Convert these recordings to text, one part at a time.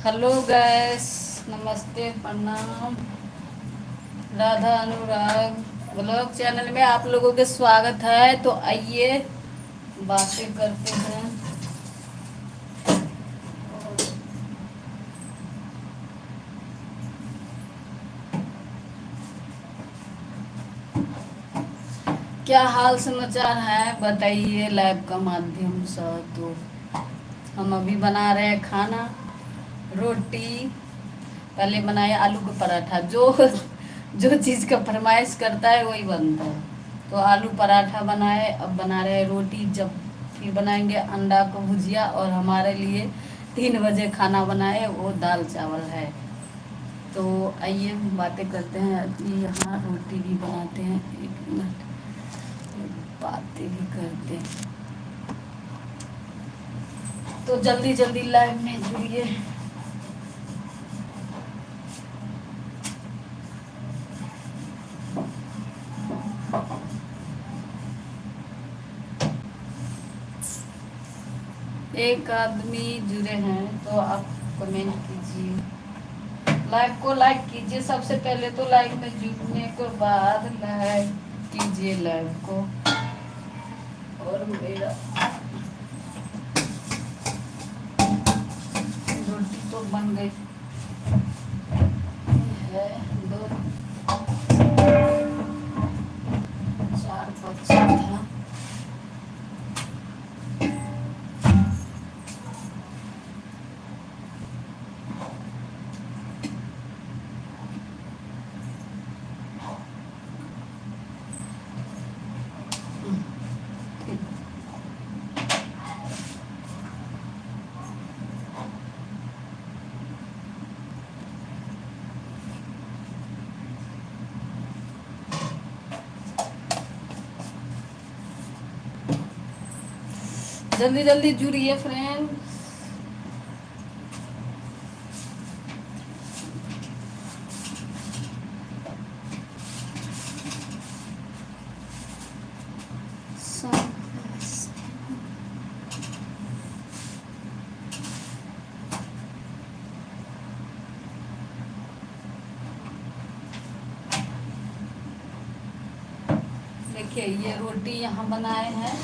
Hello guys, नमस्ते, प्रणाम। राधा अनुराग blog channel में आप लोगों के स्वागत है। तो आइए बातें करते हैं। क्या हाल समाचार है बताइए लाइव का माध्यम से। तो हम अभी बना रहे हैं खाना, रोटी। पहले बनाए आलू का पराठा। जो जो चीज़ का फरमाइश करता है वही बनता है। तो आलू पराठा बनाए, अब बना रहे हैं रोटी। जब फिर बनाएंगे अंडा को भुजिया, और हमारे लिए 3 बजे खाना बनाए वो दाल चावल है। तो आइए बातें करते हैं। अभी यहाँ रोटी भी बनाते हैं, 1 मिनट, बातें भी करते हैं। तो जल्दी जल्दी लाइव में जुड़िए। एक आदमी जुड़े हैं तो आप कमेंट कीजिए, लाइव को लाइक कीजिए। सबसे पहले तो लाइव में जुड़ने के बाद लाइक कीजिए लाइव को। और मेरा रोटी तो बन गई है। 2 4 बच्चा था। जल्दी जल्दी जुड़िए फ्रेंड। देखिए ये रोटी यहाँ बनाए हैं,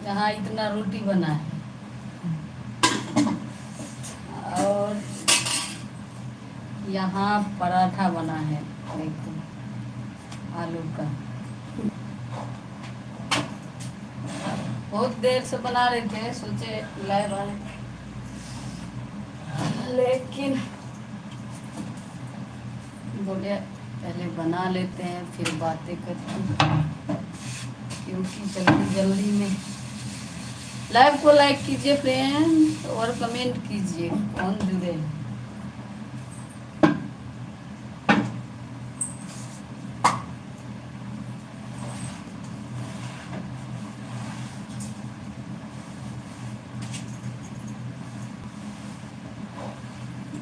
यहाँ इतना रोटी बना है। और यहाँ पराठा बना है, देखो, आलू का। बहुत देर से बना रहे थे, सोचे लाइव आए, लेकिन बोले पहले बना लेते हैं फिर बातें करते हैं, क्योंकि जल्दी जल्दी में। लाइव को लाइक कीजिए फ्रेंड, और कमेंट कीजिए कौन जुड़े।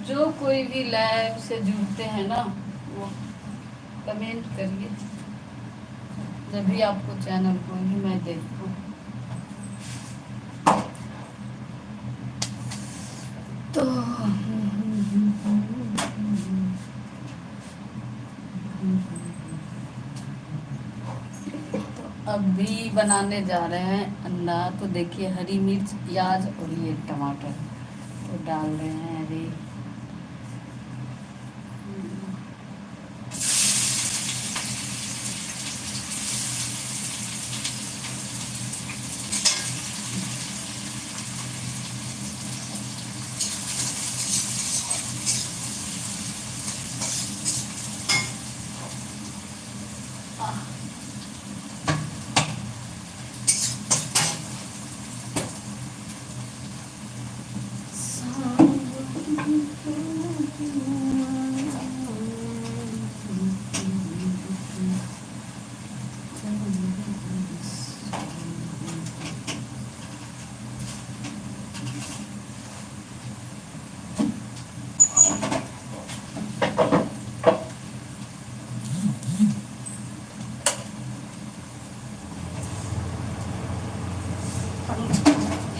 जो कोई भी लाइव से जुड़ते हैं ना, वो कमेंट करिए, जब भी आपको चैनल को ही मैं देखूं। तो अभी बनाने जा रहे हैं अंडा। तो देखिए हरी मिर्च, प्याज और ये टमाटर तो डाल रहे हैं अभी।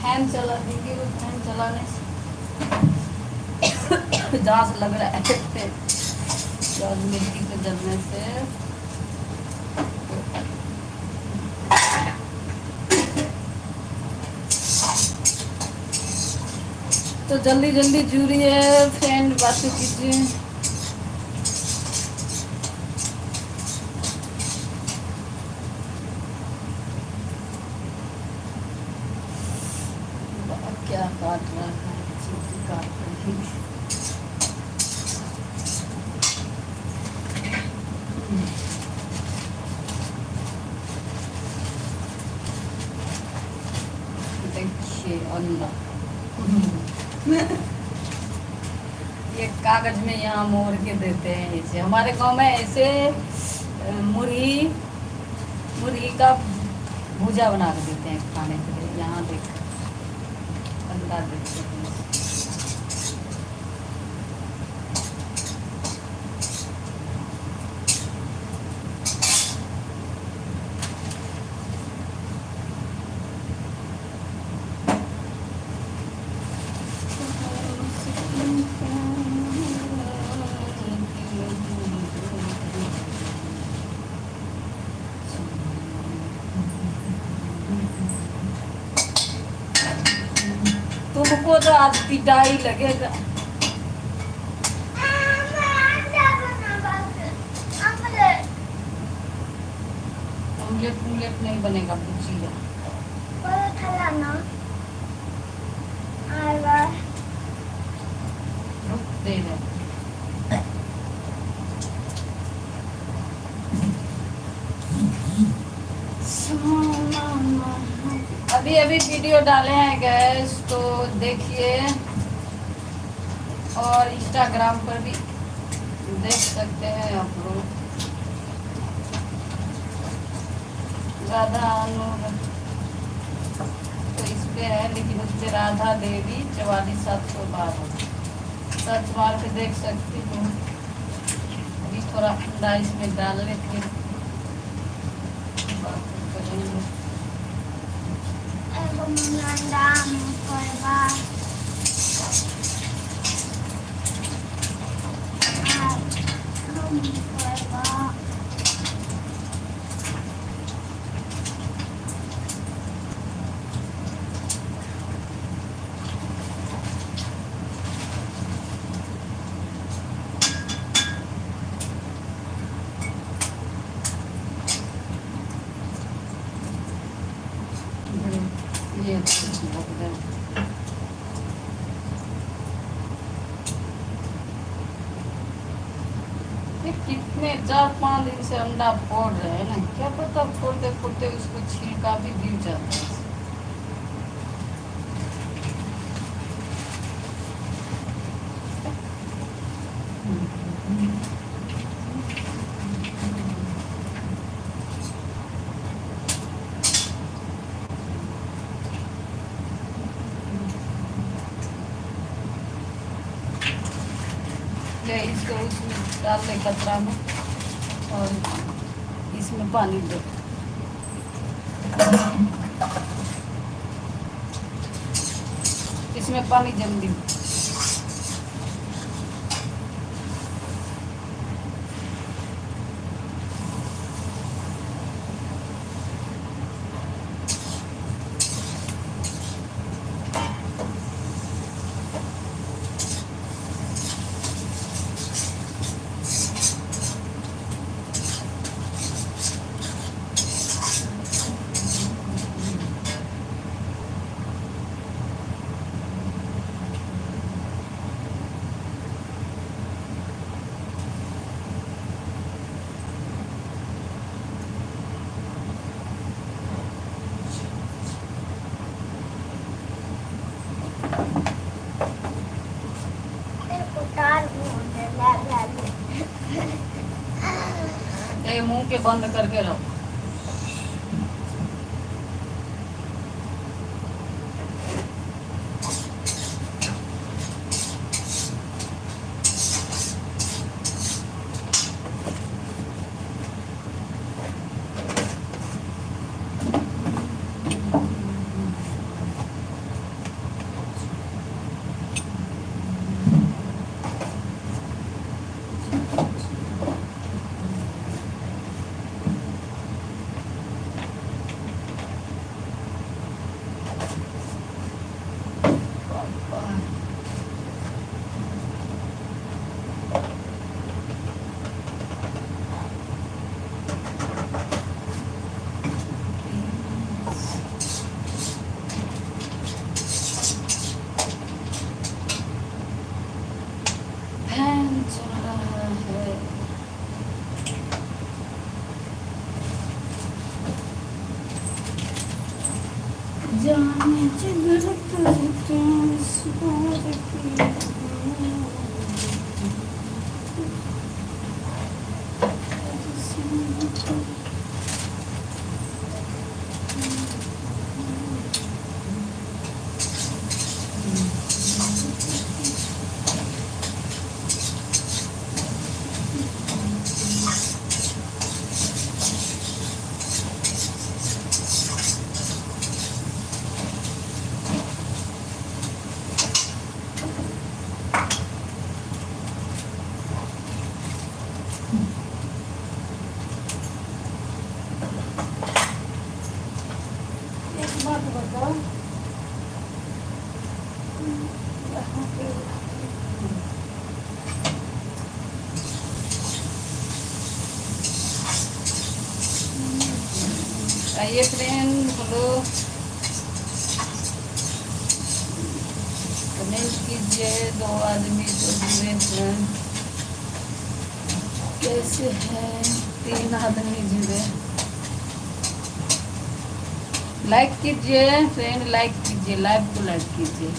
फैन चला दीजिए, फैन चलाने से जहाँ से लग रहा है प्याज मिर्ची के जलने से। तो जल्दी जल्दी जूरिए फ्रेंड, बातें कीजिए। क्या काट रहा है, चीटी काट रही है। देखिए अल्लाह, ये कागज में यहाँ मोड़ के देते हैं इसे। हमारे गांव में ऐसे मुरही मुरही का भुजा बना के देते हैं खाने के लिए। यहाँ देख अंडा देते हैं। तुमको तो आज पिटाई लगेगा। ऑमलेट ऑमलेट नहीं बनेगा, भुजिया। रुक दे रहे। अभी अभी वीडियो डाले हैं गैस, तो देखिए। और इंस्टाग्राम पर भी देख सकते हैं आप लोग। राधा अनु तो इस पे है, लेकिन उस पे राधा देवी 44712 सर्च मार के देख सकती हूँ। अभी थोड़ा अंडा इसमें डाल लेते हैं, बात करेंगे। ये कितने 4-5 दिन से अंडा फोड़ रहे हैं ना, क्या पता फोड़ते फोड़ते उसको छिलका भी गिर जाता है। इसको उसमें डाल दे कतरा में, और इसमें पानी दो। इसमें पानी जम दी। मुंह के बंद करके रहो। और फैन चल रहा है। जाने जिगर करके इस बार की एक बात बताओ, यहाँ पे आइए फ्रेंड, बोलो, कमेंट कीजिए। दो आदमी तो जुड़े हैं, कैसे हैं? तीन आदमी जुड़े। लाइक कीजिए फ्रेंड, लाइक कीजिए, लाइव को लाइक कीजिए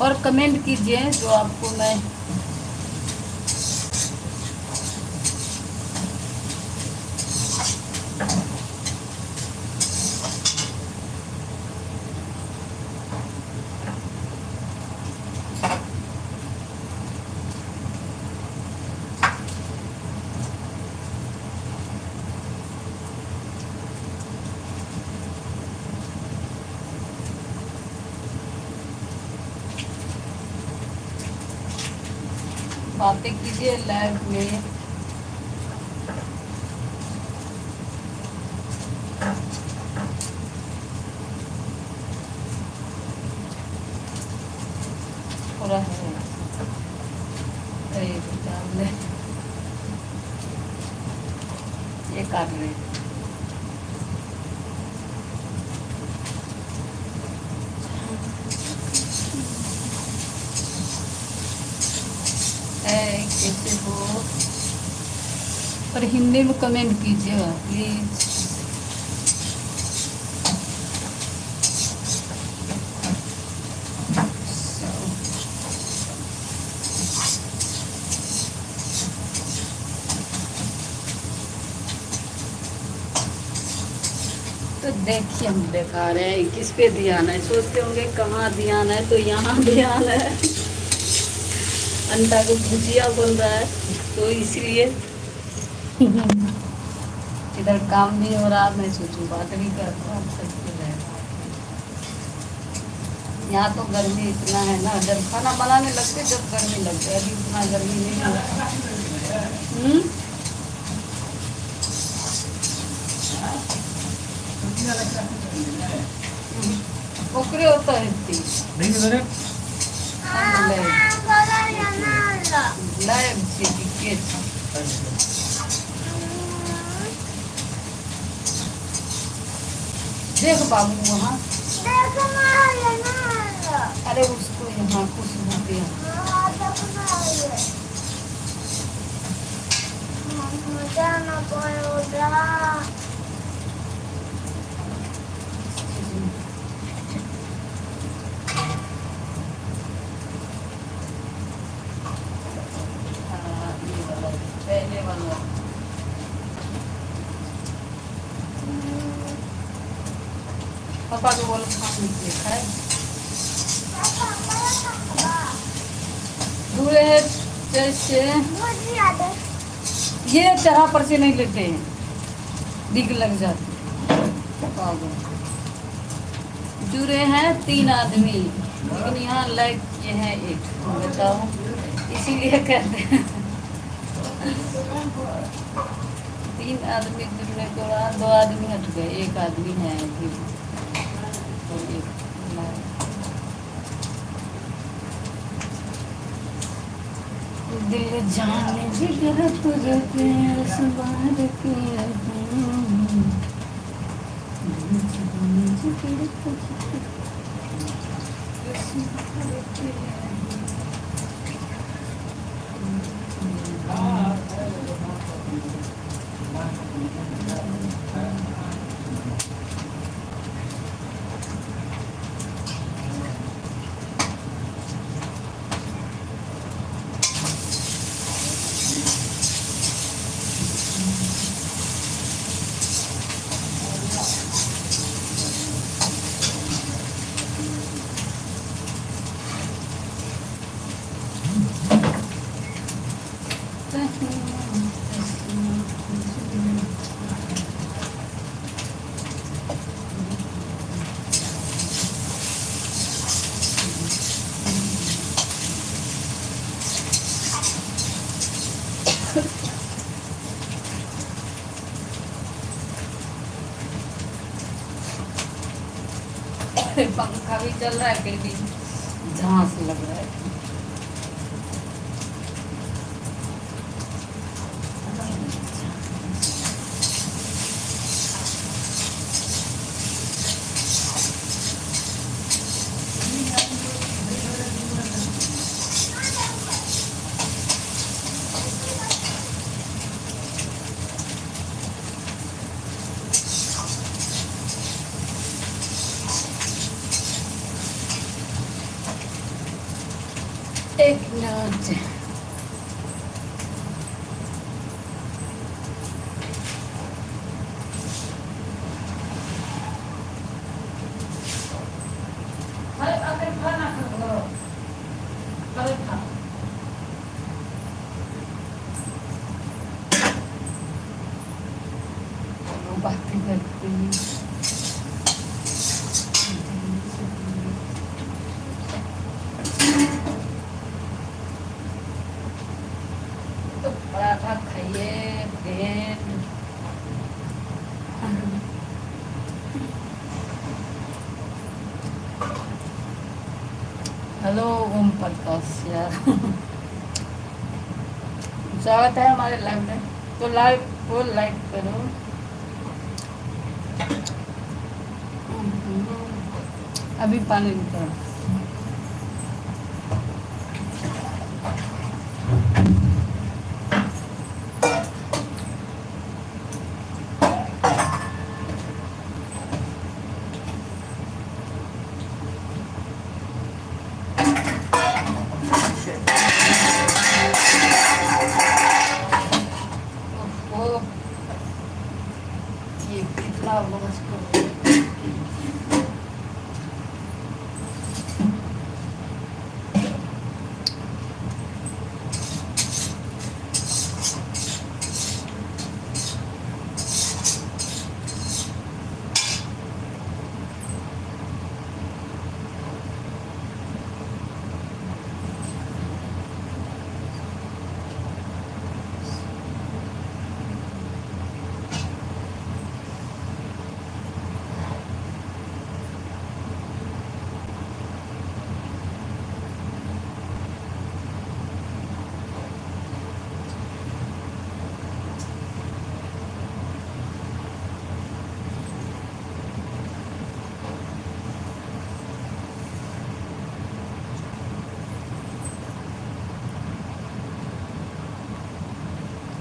और कमेंट कीजिए जो आपको मैं बातें कीजिए लाइव में। थोड़ा है ये काट रहे कैसे हो, पर हिंदी में कमेंट कीजिएगा प्लीज। तो देखिए हम दिखा रहे हैं किस पे ध्यान है। सोचते होंगे कहाँ ध्यान है, तो यहाँ ध्यान है। अंडा को भुजिया बन रहा है तो इसलिए इधर काम भी हो रहा, मैं सोचूं बात भी कर रहा हूँ, सब कुछ है। यहाँ तो गर्मी इतना है ना, जब खाना बनाने लगते जब गर्मी लगती है, अभी उतना गर्मी नहीं है। ओकरे होता है लाइव से देख बाबू वहाँ, अरे उसको यहाँ कुछ होते हैं। पहले वाला पापा को बोलो खाने के लिए खाए। दूर है जैसे ये तरह पर से नहीं लेते हैं, दिग लग जाती। जुड़े हैं 3 आदमी, लेकिन यहाँ लाइक ये है 1, बताओ, इसीलिए कहते हैं 3 आदमी जुड़ने के बाद 2 आदमी हट गए, 1 आदमी है अभी। दिल जाने जिगर तुझे के इस बार की दिल जाने जिगर तुझे के इस बार की पंखा भी चल रहा है फिर भी झांस लग रहा है। एक मिनट अगर खाना खा बातें करते हैं। तो पराठा खाइए ब्रेड। हेलो ओम प्रकाश यार स्वागत है हमारे लाइव में। तो लाइव को लाइक करो। अभी पानी निकाल। ओहो, ये कितना मुश्किल है।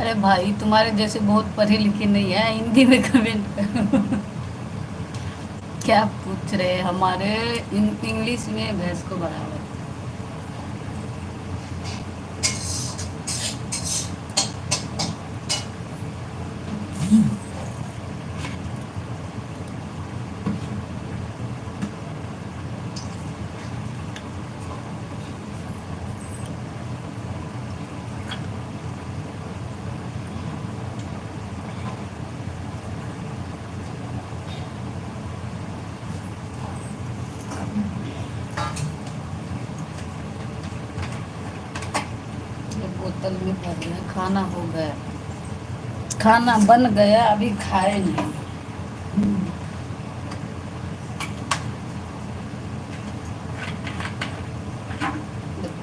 अरे भाई तुम्हारे जैसे बहुत पढ़े लिखे नहीं है, हिंदी में कमेंट करो। क्या पूछ रहे हैं? हमारे इंग्लिश में भैंस को बराबर। ये बोतल में भर रहे हैं। खाना हो गया, खाना बन गया, अभी खाए नहीं।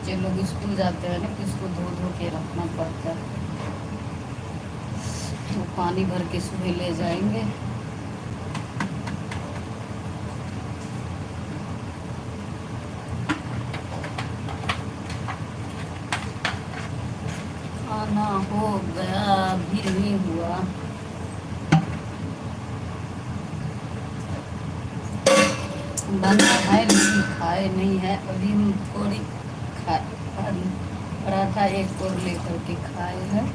बच्चे लोग स्कूल जाते हैं ना, किसको धो धो के रखना पड़ता है, तो पानी भर के सुबह ले जाएंगे। खाना हो गया, अभी नहीं हुआ। बना है लेकिन खाए नहीं है अभी। हम थोड़ी खाए, पराठा एक और लेकर के खाए हैं।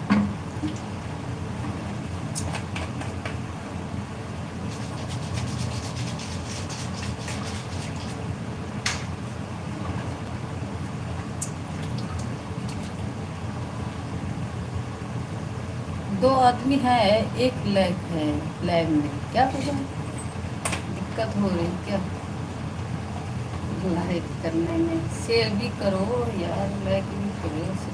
दो आदमी है, एक लैब है, लैब में क्या पता दिक्कत हो रही क्या लाइक करने में। शेयर भी करो यार, लाइक भी करो।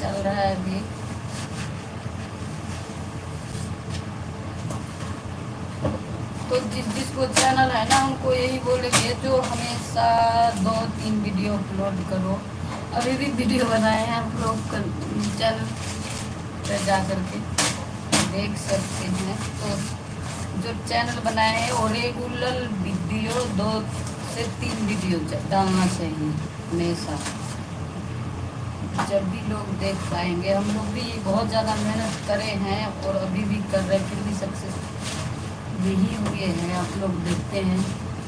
चल रहा है अभी। तो जिसको चैनल है ना, उनको यही बोलेंगे जो हमेशा 2-3 वीडियो अपलोड करो। अभी भी वीडियो बनाए हैं हम लोग, चैनल पर जा कर के देख सकते हैं। तो जो चैनल बनाए हैं वो रेगुलर वीडियो 2 से 3 वीडियो डालना चाहिए हमेशा, जब भी लोग देख पाएंगे। हम लोग भी बहुत ज़्यादा मेहनत करे हैं और अभी भी कर रहे हैं, फिर भी सक्सेस यही हुए हैं। आप लोग देखते हैं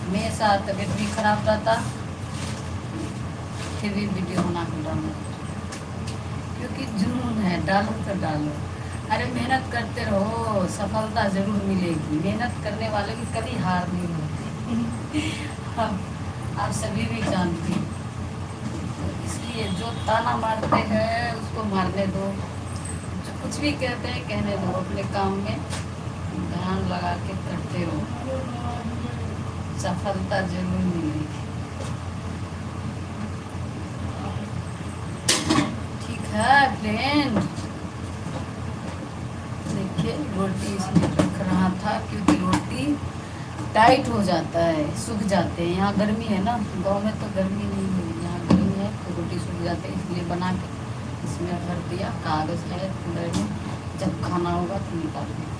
हमेशा तबीयत भी खराब रहता, फिर भी वीडियो बना के डालो, क्योंकि जुनून है, डालो तो डालो। अरे मेहनत करते रहो, सफलता ज़रूर मिलेगी। मेहनत करने वाले की कभी हार नहीं होती। आप सभी भी जानते हैं। इसलिए जो ताना मारते हैं उसको मारने दो, जो कुछ भी कहते हैं कहने दो। अपने काम में ध्यान लगा के करते रहो, सफलता जरूर मिलेगी। ठीक है फ्रेंड। देखिए रोटी इसमें रख रहा था, क्योंकि रोटी टाइट हो जाता है, सूख जाते हैं। यहाँ गर्मी है ना, गांव में तो गर्मी नहीं है, यहाँ गर्मी है तो रोटी सूख जाते हैं। इसलिए बना के इसमें भर दिया, कागज़ है कूलर में, जब खाना होगा तो निकाल दें।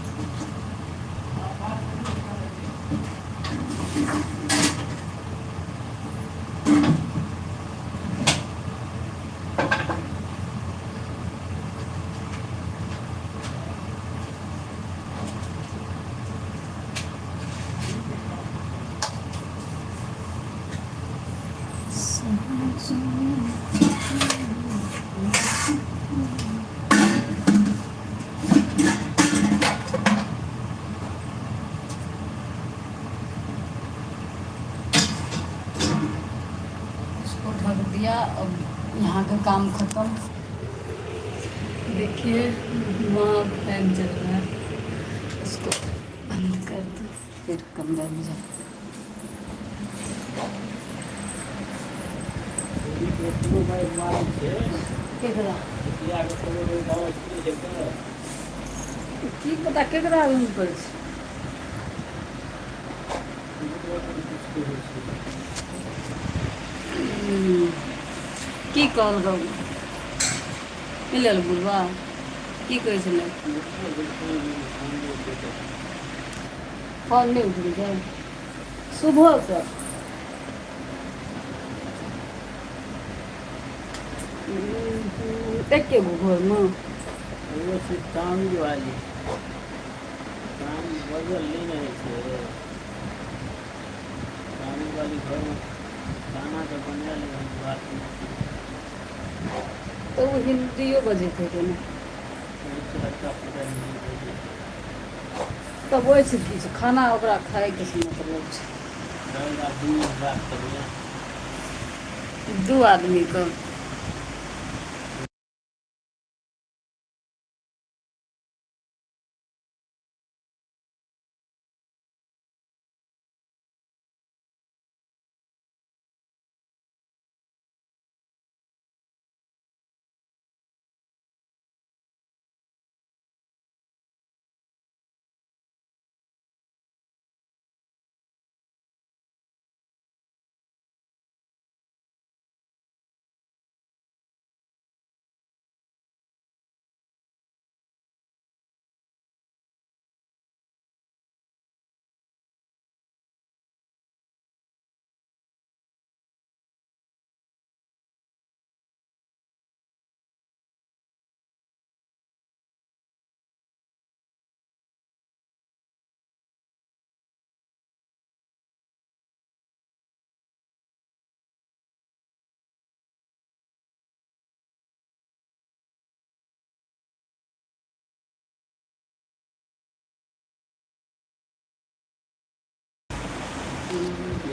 इसको ढक दिया, अब यहाँ का काम खत्म। देखिए वहाँ फैन चल रहा है, इसको बंद कर दो, फिर कमरे में जाओ। केकरा की पता केकरा रूम पर छै। की कहलकौ मिलल बुढ़वा की कहै छलै फोन नहि उठबै छै सुबहसँ। एके गो घरमे काम वाली काम बदल नहीं रहे थे। काम वाली घर में खाना तो बना लेकिन बात तो वो हिंदियो बजे थे ने लड़का पूरा नहीं बोले। तब ओहिसँ की छै खाना ओकरा खायके से मतलब छै। आदमी बात करिए दू आदमीके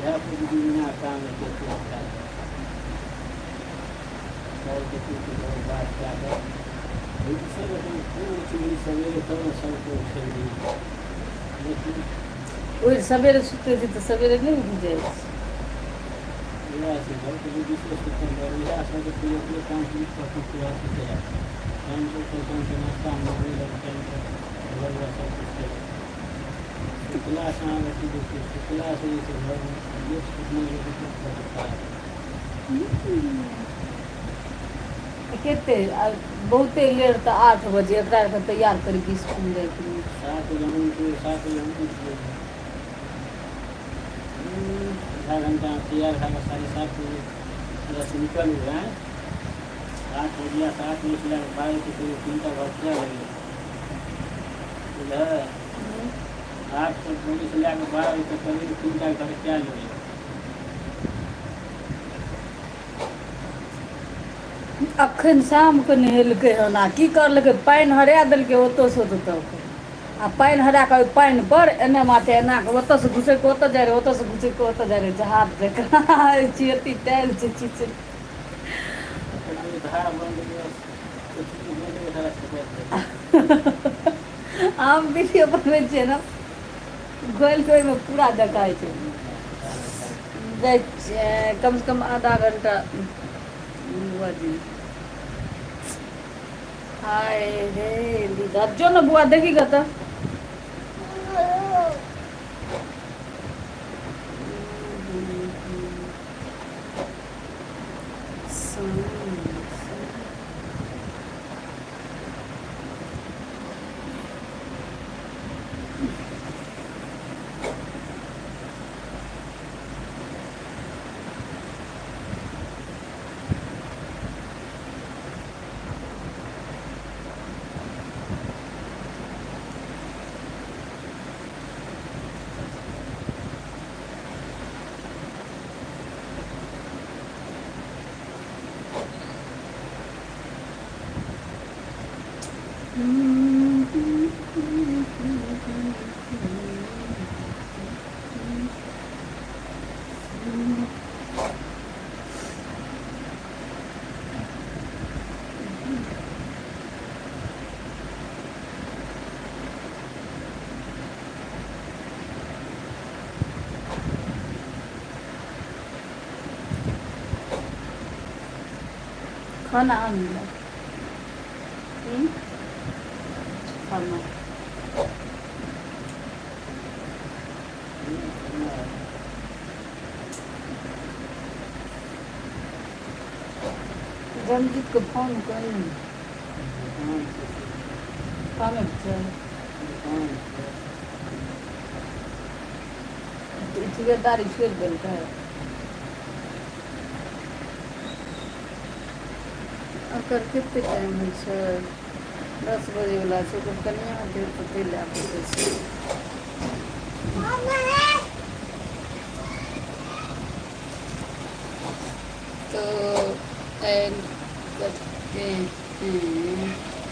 यह दुनिया काम है बात क्या है सवेरे तो सबको लेकिन ओहि सवेरे सुतै छै तऽ सवेरे नहि उठि जाइ छै। यह से घर के दूसरे यह सब काम पूरा टाइम से नाश्ता टाइम पर घर सब कुछ क्लास क्लास घर कते बहुते लेट तऽ 8 बजे एकरा आरके तैयार करिके इसकुल जाइके लिए 7 आधा घंटा तैयार है 7:30 बजे से निकल गए 8 बजे 7 बजे 12 के 3 का घर क्या लगे इधर 8 बजे से लेकर 12 बजे तक करीब 3 का घर क्या लगे। अखन शामके नहेलकै हन आ की करलकै पानि हरा देलकै ओतऽसँ ओतऽ तक आ पानि हरा कऽ पानि पर एने माथे एना कऽ ओतऽसँ घुसै कऽ ओतऽ जाइ रहै ओतऽसँ घुसै कऽ ओतऽ जाइ रहै जहाज जकाँ छियती टाइल छै चीज हम वीडियो बनबै छियै ने घोलि कऽ ओहिमे पूरा देखाइ छै जाइ छियै कमसँ कम आधा घंटा बजी हाय रे लीधा जो ना बुआ देखी गा तो खाना आनला खाना रंजीत को फोन कर काम है ठेकेदारी छोड़ दिल है अकर कितने टाइम है 10 बजे वाला है तो कनिया देर तो तेल आके तो करते हैं